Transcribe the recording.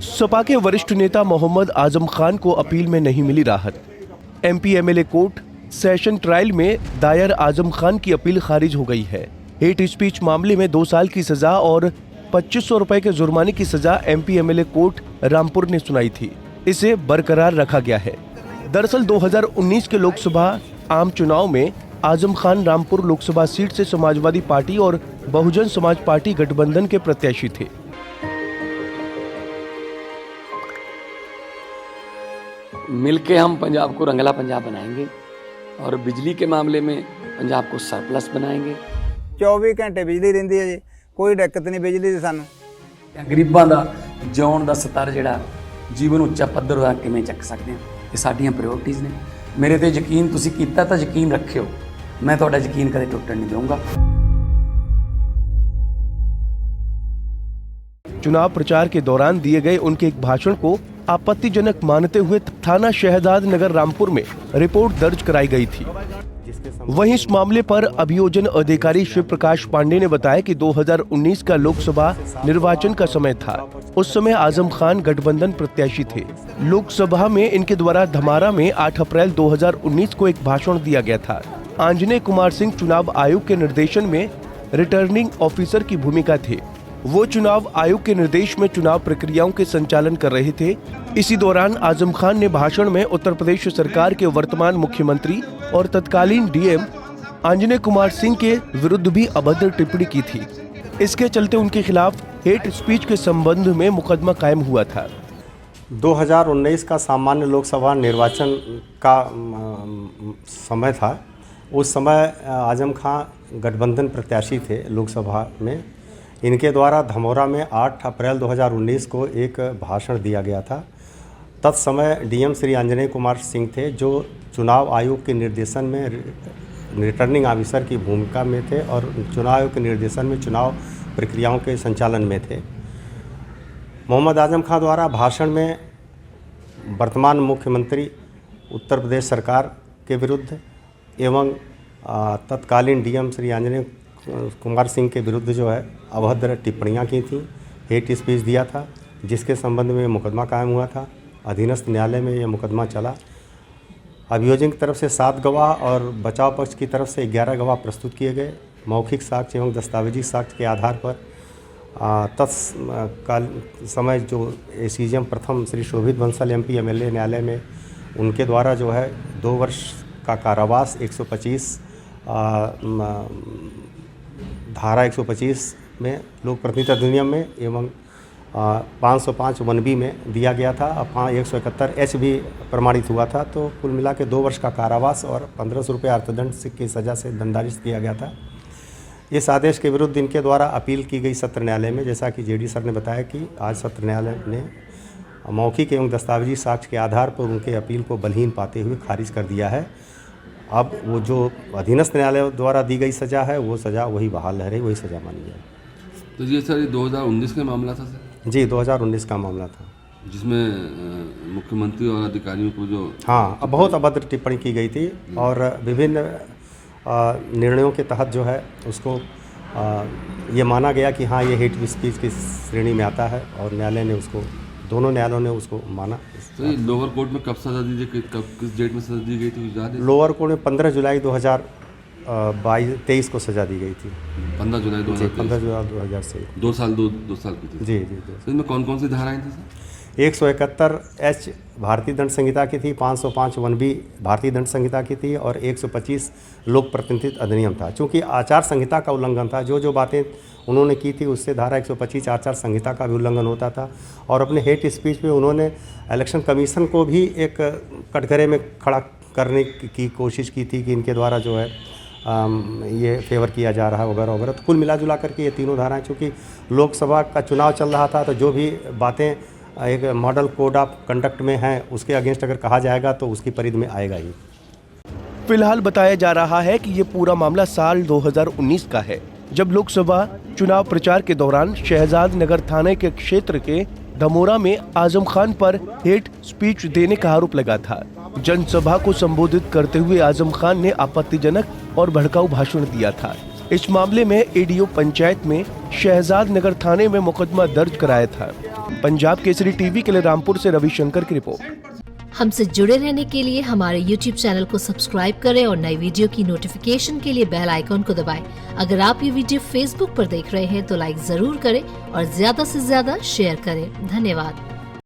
सपा के वरिष्ठ नेता मोहम्मद आजम खान को अपील में नहीं मिली राहत। MP MLA court session trial में दायर आजम खान की अपील खारिज हो गई है। हेट स्पीच मामले में 2 साल की सजा और 2500 रुपए के जुर्माने की सजा एमपी एमएलए कोर्ट रामपुर ने सुनाई थी। इसे बरकरार रखा गया है। दरअसल 2019 के लोकसभा आम चुनाव में आजम खान रामपुर लोकसभा सीट से समाजवादी पार्टी और बहुजन समाज पार्टी गठबंधन के प्रत्याशी थे। मिलके हम पंजाब को रंगला पंजाब बनाएंगे और बिजली के मामले में पंजाब को सरप्लस बनाएंगे। 24 घंटे बिजली रहिंदी है जी, कोई दिक्कत नहीं बिजली दी सानू। गरीबां दा जिउण दा स्तर जिहड़ा जीवन ਉੱਚਾ ਪੱਧਰ ਦਾ ਕਿਵੇਂ ਚੱਕ ਸਕਦੇ ਹਾਂ, ਇਹ ਸਾਡੀਆਂ ਪ੍ਰਾਇੋਰਟੀਜ਼ ਨੇ। ਮੇਰੇ ਤੇ ਯਕੀਨ ਤੁਸੀਂ ਕੀਤਾ ਤਾਂ ਯਕੀਨ ਰੱਖਿਓ, मैं ਤੁਹਾਡਾ ਯਕੀਨ ਕਦੇ ਟੁੱਟਣ ਨਹੀਂ ਦਊਂਗਾ। चुनाव प्रचार के दौरान दिए गए उनके एक भाषण को आपत्तिजनक मानते हुए थाना शहजाद नगर रामपुर में रिपोर्ट दर्ज कराई गई थी। वहीं इस मामले पर अभियोजन अधिकारी शिव प्रकाश पांडे ने बताया कि 2019 का लोकसभा निर्वाचन का समय था। उस समय आजम खान गठबंधन प्रत्याशी थे। लोकसभा में इनके द्वारा धमारा में 8 अप्रैल 2019 को एक भाषण दिया गया था। आंजनेय कुमार सिंह चुनाव आयोग के निर्देशन में रिटर्निंग ऑफिसर की भूमिका थे। वो चुनाव आयोग के निर्देश में चुनाव प्रक्रियाओं के संचालन कर रहे थे। इसी दौरान आजम खान ने भाषण में उत्तर प्रदेश सरकार के वर्तमान मुख्यमंत्री और तत्कालीन डीएम आंजनेय कुमार सिंह के विरुद्ध भी अभद्र टिप्पणी की थी। इसके चलते उनके खिलाफ हेट स्पीच के संबंध में मुकदमा कायम हुआ था। 2019 का सामान्य लोकसभा निर्वाचन का समय था। उस समय आजम खान गठबंधन प्रत्याशी थे लोकसभा में। इनके द्वारा धमोरा में 8 अप्रैल 2019 को एक भाषण दिया गया था। तत्समय डीएम श्री आंजनेय कुमार सिंह थे, जो चुनाव आयोग के निर्देशन में रिटर्निंग ऑफिसर की भूमिका में थे और चुनाव आयोग के निर्देशन में चुनाव प्रक्रियाओं के संचालन में थे। मोहम्मद आजम खान द्वारा भाषण में वर्तमान मुख्यमंत्री उत्तर प्रदेश सरकार के विरुद्ध एवं तत्कालीन डीएम श्री आंजनेय कुमार सिंह के विरुद्ध जो है अभद्र टिप्पणियां की थी, हेट स्पीच दिया था, जिसके संबंध में मुकदमा कायम हुआ था। अधीनस्थ न्यायालय में यह मुकदमा चला। अभियोजन की तरफ से 7 गवाह और बचाव पक्ष की तरफ से 11 गवाह प्रस्तुत किए गए। मौखिक साक्ष्य एवं दस्तावेजी साक्ष्य के आधार पर तत्काल समय जो एसीजेएम प्रथम श्री शोभित बंसल एमपी एमएलए न्यायालय में उनके द्वारा जो है 2 वर्ष का कारावास 125 धारा 125 में लोक प्रतिनिधित्व अधिनियम में एवं 505 1B में दिया गया था। 171 H भी प्रमाणित हुआ था। तो कुल मिला के 2 वर्ष का कारावास और 1500 रुपये अर्थदंड की सज़ा से दंडारित किया गया था। इस आदेश के विरुद्ध इनके द्वारा अपील की गई सत्र न्यायालय में। जैसा कि जेडी सर ने बताया कि आज सत्र न्यायालय ने मौखिक एवं दस्तावेजी साक्ष्य के आधार पर उनके अपील को बलहीन पाते हुए खारिज कर दिया है। अब वो जो अधीनस्थ न्यायालय द्वारा दी गई सज़ा है वो सज़ा वही बहाल रह रही, वही सज़ा मानी जाए। तो ये सर 2019 का मामला था सर? जी 2019 का मामला था, जिसमें मुख्यमंत्री और अधिकारियों को जो हाँ बहुत अभद्र टिप्पणी की गई थी और विभिन्न निर्णयों के तहत जो है उसको ये माना गया कि हाँ ये हेट स्पीच की श्रेणी में आता है और न्यायालय ने उसको, दोनों न्यायालयों ने उसको माना। तो ये लोअर कोर्ट में कब सजा दी गई, कब किस डेट में सजा दी गई थी याद है? लोअर कोर्ट में 15 जुलाई 2023 को सजा दी गई थी। 15 जुलाई 2023 से 2 साल की थी। जी। तो इसमें कौन कौन सी धाराएं थी सर? 171 H भारतीय दंड संहिता की थी, 505 1B भारतीय दंड संहिता की थी और 125 लोक प्रतिनिधित्व अधिनियम था। चूँकि आचार संहिता का उल्लंघन था, जो बातें उन्होंने की थी उससे धारा 125 आचार संहिता का भी उल्लंघन होता था। और अपने हेट स्पीच में उन्होंने इलेक्शन कमीशन को भी एक कटघरे में खड़ा करने की कोशिश की थी कि इनके द्वारा जो है ये फेवर किया जा रहा है वगैरह वगैरह। तो कुल मिला जुला करके ये तीनों धाराएं, चूँकि लोकसभा का चुनाव चल रहा था तो जो भी बातें एक मॉडल कोड ऑफ कंडक्ट में हैं उसके अगेंस्ट अगर कहा जाएगा तो उसकी परिधि में आएगा ही। फिलहाल बताया जा रहा है कि ये पूरा मामला साल 2019 का है, जब लोकसभा चुनाव प्रचार के दौरान शहजाद नगर थाने के क्षेत्र के धमोरा में आजम खान पर हेट स्पीच देने का आरोप लगा था। जनसभा को संबोधित करते हुए आजम खान ने आपत्तिजनक और भड़काऊ भाषण दिया था। इस मामले में एडीओ पंचायत में शहजाद नगर थाने में मुकदमा दर्ज कराया था। पंजाब केसरी टीवी के लिए रामपुर से रविशंकर की रिपोर्ट। हमसे जुड़े रहने के लिए हमारे YouTube चैनल को सब्सक्राइब करें और नई वीडियो की नोटिफिकेशन के लिए बेल आइकॉन को दबाएं। अगर आप ये वीडियो Facebook पर देख रहे हैं तो लाइक जरूर करें और ज्यादा से ज्यादा शेयर करें। धन्यवाद।